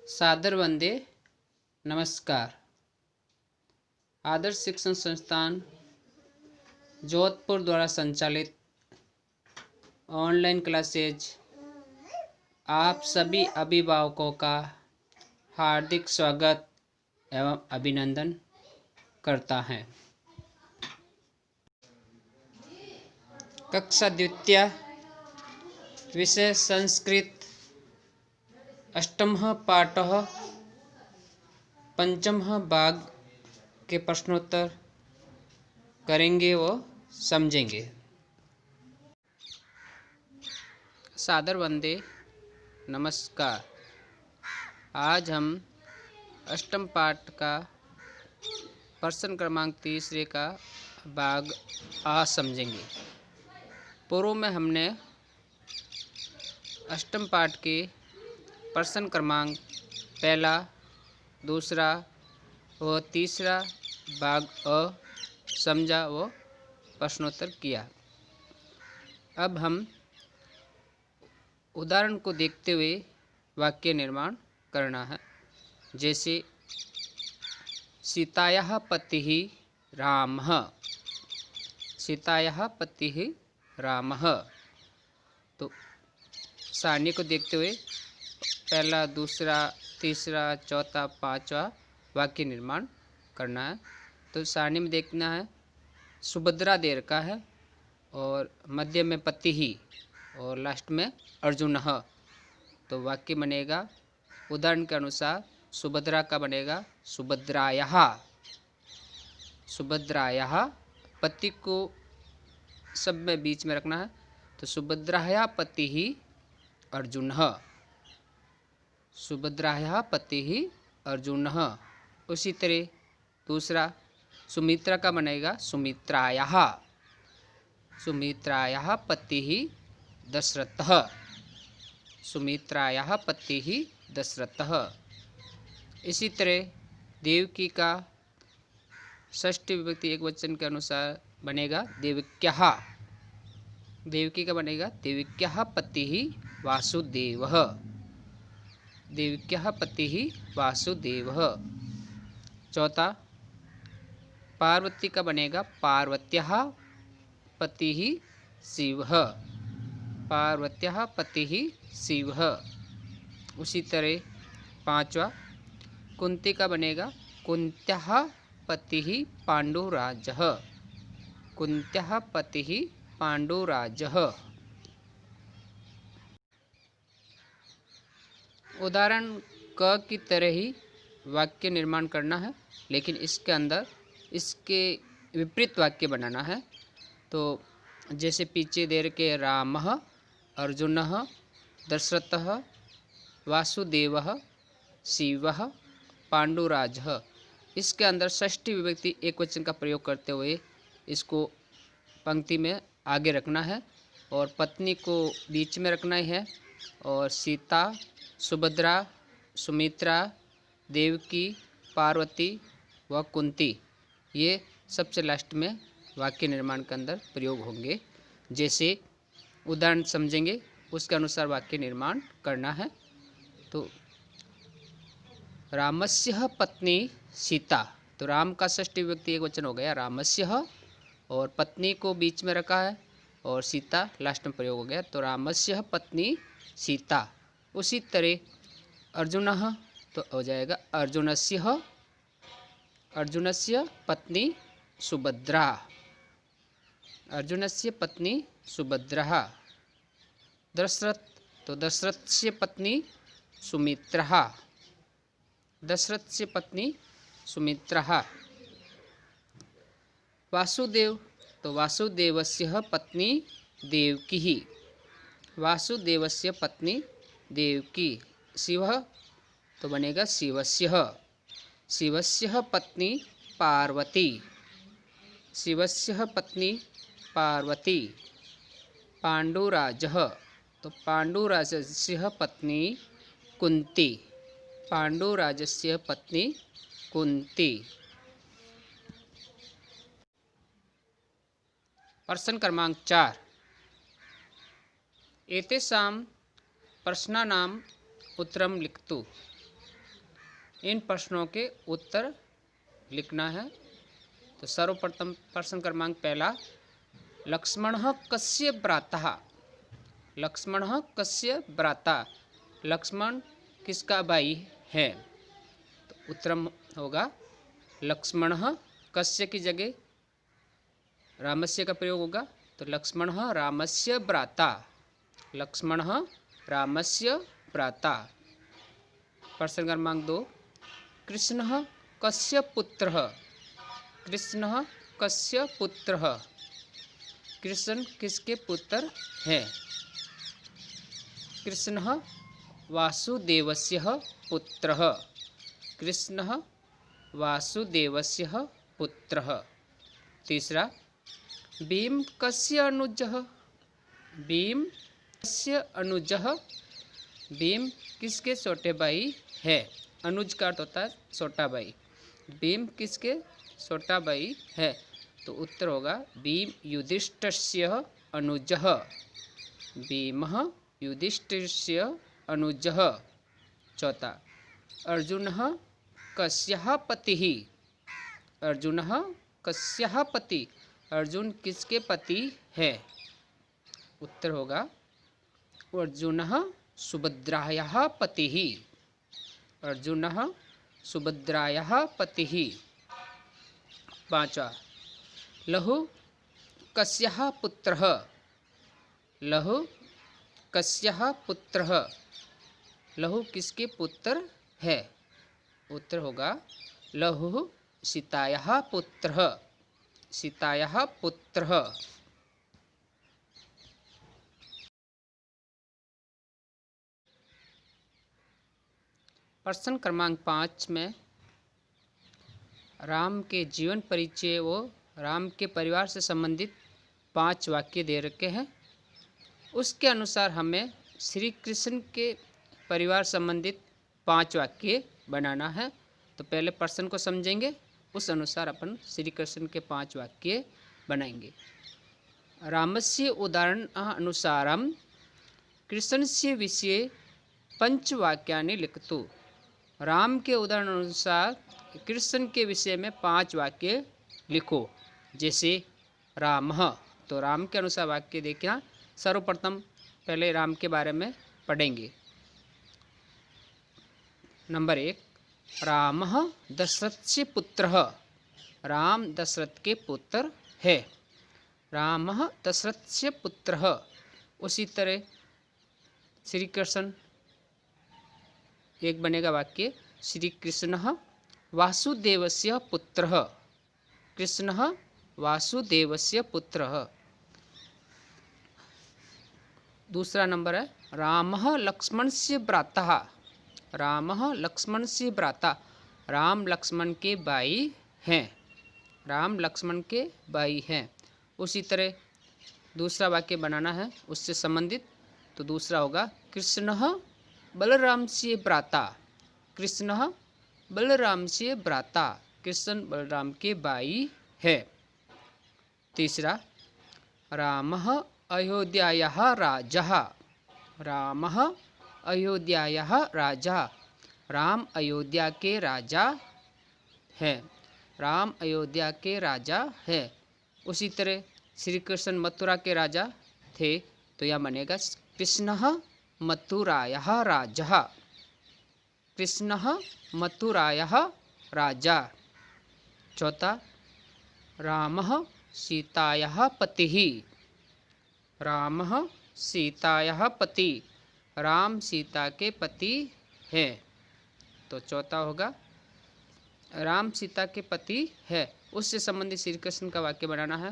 सादर वंदे नमस्कार। आदर्श शिक्षण संस्थान जोधपुर द्वारा संचालित ऑनलाइन क्लासेज आप सभी अभिभावकों का हार्दिक स्वागत एवं अभिनंदन करता है। कक्षा द्वितीय विषय संस्कृत अष्टमः पाठः पंचमः भाग के प्रश्नोत्तर करेंगे व समझेंगे। सादर वंदे नमस्कार। आज हम अष्टम पाठ का प्रश्न क्रमांक 3 का भाग आ समझेंगे। पूर्व में हमने अष्टम पाठ के प्रश्न क्रमांक पहला, दूसरा व तीसरा भाग अ समझा व प्रश्नोत्तर किया। अब हम उदाहरण को देखते हुए वाक्य निर्माण करना है। जैसे सीतायाः पतिः रामः। सीतायाः पतिः रामः। तो सारणी को देखते हुए पहला, दूसरा, तीसरा, चौथा, पांचवा वाक्य निर्माण करना है। तो सारणी में देखना है सुभद्रा देर का है और मध्य में पति ही और लास्ट में अर्जुन। तो वाक्य बनेगा उदाहरण के अनुसार सुभद्रा का बनेगा सुभद्रायाः। सुभद्रायाः पति को सब में बीच में रखना है। तो सुभद्रायाः पति ही अर्जुन। सुभद्रायाः पति ही अर्जुन। उसी तरह दूसरा सुमित्रा का बनेगा सुमित्रायाः। सुमित्रायाः पति ही दशरथः। सुमित्रायाः पति ही दशरथः। इसी तरह देवकी का षष्ठी विभक्ति एक वचन के अनुसार बनेगा देवक्यः। देवकी का बनेगा देवक्यः पति ही वासुदेवः। देवक्यः पति ही वासुदेवः। चौथा पार्वती का बनेगा पार्वत्याः पति ही शिवः। पार्वत्याः पति ही शिवः। उसी तरह पांचवा कुंती का बनेगा कुंत्याः पति ही पांडुराजः। कुंत्याः पति ही पांडुराजः। उदाहरण क की तरह ही वाक्य निर्माण करना है, लेकिन इसके अंदर इसके विपरीत वाक्य बनाना है। तो जैसे पीछे दे रखे रामः, अर्जुनः, दशरथः, वासुदेवः, शिवः, पांडुराजः। इसके अंदर षष्ठी विभक्ति एक वचन का प्रयोग करते हुए इसको पंक्ति में आगे रखना है और पत्नी को बीच में रखना ही है और सीता, सुभद्रा, सुमित्रा, देवकी, पार्वती व कुंती ये सबसे लास्ट में वाक्य निर्माण के अंदर प्रयोग होंगे। जैसे उदाहरण समझेंगे उसके अनुसार वाक्य निर्माण करना है। तो रामस्य पत्नी सीता। तो राम का षष्ठी विभक्ति एक वचन हो गया रामस्य और पत्नी को बीच में रखा है और सीता लास्ट में प्रयोग हो गया। तो रामस्य पत्नी सीता। उसी तरह अर्जुनः तो हो जाएगा अर्जुनस्य। अर्जुनस्य पत्नी सुभद्रा। अर्जुनस्य पत्नी सुभद्रा। दशरथ तो दशरथस्य पत्नी सुमित्रा। दशरथस्य पत्नी सुमित्रा। वासुदेव तो वासुदेवस्य पत्नी देवकी। वासुदेवस्य पत्नी देवकी। शिवः तो बनेगा शिवस्य। शिवस्य पत्नी पार्वती। शिवस्य पत्नी पार्वती। पांडुराजः तो पांडुराजस्य पत्नी कुंती। पांडुराजस्य पत्नी कुंती। प्रश्न क्रमांक 4 एतेषां प्रश्नानाम् उत्तरं लिखतु। इन प्रश्नों के उत्तर लिखना है। तो सर्वप्रथम प्रश्न क्रमांक पहला, लक्ष्मणः कस्य भ्राता? लक्ष्मणः कस्य भ्राता? लक्ष्मण किसका भाई है? तो उत्तर होगा लक्ष्मणः कस्य की जगह रामस्य का प्रयोग होगा, तो लक्ष्मणः रामस्य भ्राता। लक्ष्मणः रामस्य भ्राता। प्रश्न क्रमांक 2, कृष्णः कस्य पुत्रः? कृष्णः कस्य पुत्रः? कृष्ण किसके पुत्र है? कृष्णः वासुदेवस्य पुत्रः। कृष्णः वासुदेवस्य पुत्रः। तीसरा, भीम कस्य अनुजः? भीम कस्य अनुजः? भीम किसके छोटे भाई है? अनुज का अर्थ होता है छोटा भाई। भीम किसके छोटा भाई है? तो उत्तर होगा भीम युधिष्ठिरस्य अनुजः। भीमः युधिष्ठिरस्य अनुजः। चौथा, अर्जुनः कस्यः पतिः? अर्जुनः कस्यः पति? अर्जुन किसके पति है? उत्तर होगा अर्जुनः सुभद्रायाः पतिः। अर्जुनः सुभद्रायाः पतिः। पांचवा, लहु कस्यः पुत्रः? लहु कस्यः पुत्रः? लहु किसके पुत्र है? उत्तर होगा लहु सीतायाः पुत्रः। सीतायाः पुत्रः। प्रश्न क्रमांक 5 में राम के जीवन परिचय व राम के परिवार से संबंधित 5 वाक्य दे रखे हैं। उसके अनुसार हमें श्री कृष्ण के परिवार संबंधित 5 वाक्य बनाना है। तो पहले प्रश्न को समझेंगे, उस अनुसार अपन श्री कृष्ण के 5 वाक्य बनाएंगे। रामस्य उदाहरण अनुसारम कृष्णस्य विषये 5 वाक्यानि लिखतु। राम के उदाहरण अनुसार कृष्ण के विषय में 5 वाक्य लिखो। जैसे रामः, तो राम के अनुसार वाक्य देखना। सर्वप्रथम पहले राम के बारे में पढ़ेंगे। नंबर 1, रामः दशरथस्य पुत्रः। राम दशरथ के पुत्र है। रामः दशरथस्य पुत्रः। उसी तरह श्री कृष्ण एक बनेगा वाक्य, श्री कृष्णः वासुदेवस्य पुत्रः। कृष्णः वासुदेवस्य पुत्रः। दूसरा नंबर है, रामः लक्ष्मणस्य भ्राता। रामः लक्ष्मणस्य भ्राता। राम लक्ष्मण के भाई हैं। राम लक्ष्मण के भाई हैं। उसी तरह दूसरा वाक्य बनाना है उससे संबंधित। तो दूसरा होगा, कृष्णः बलरामस्य भ्राता। कृष्णः बलरामस्य भ्राता। कृष्ण बलराम के भाई है। तीसरा, रामः अयोध्यायाः राजः। रामः अयोध्यायाः राजा। राम अयोध्या के राजा है। राम अयोध्या के राजा है। उसी तरह श्री कृष्ण मथुरा के राजा थे, तो यह बनेगा कृष्णः मथुरायाः राजः। कृष्णः मथुरायाः राजा। चौथा, रामः सीतायाः पतिः। रामः सीतायाः पति। राम सीता के पति हैं। तो चौथा होगा राम सीता के पति है। उससे संबंधित श्री कृष्ण का वाक्य बनाना है।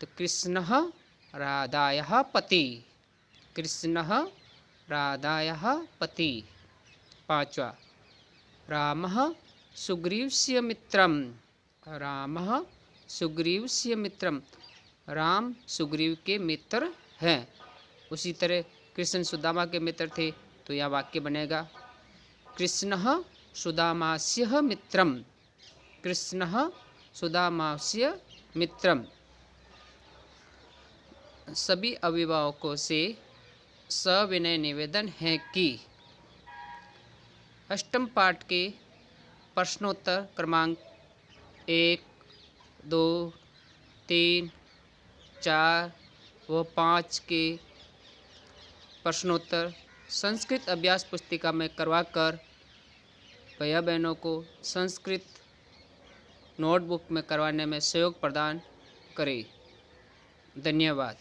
तो कृष्णः राधायाः पति। कृष्णः राधायाः पति। पांचवा, रामः सुग्रीवस्य मित्रम्। रामः सुग्रीवस्य मित्रम्। राम सुग्रीव के मित्र हैं। उसी तरह कृष्ण सुदामा के मित्र थे, तो यह वाक्य बनेगा कृष्णः सुदामास्य मित्रम्। कृष्णः सुदामास्य मित्रम्। सभी अभिभावकों से सविनय निवेदन है कि अष्टम पाठ के प्रश्नोत्तर क्रमांक 1, 2, 3, 4 व 5 के प्रश्नोत्तर संस्कृत अभ्यास पुस्तिका में करवाकर भैया बहनों को संस्कृत नोटबुक में करवाने में सहयोग प्रदान करें। धन्यवाद।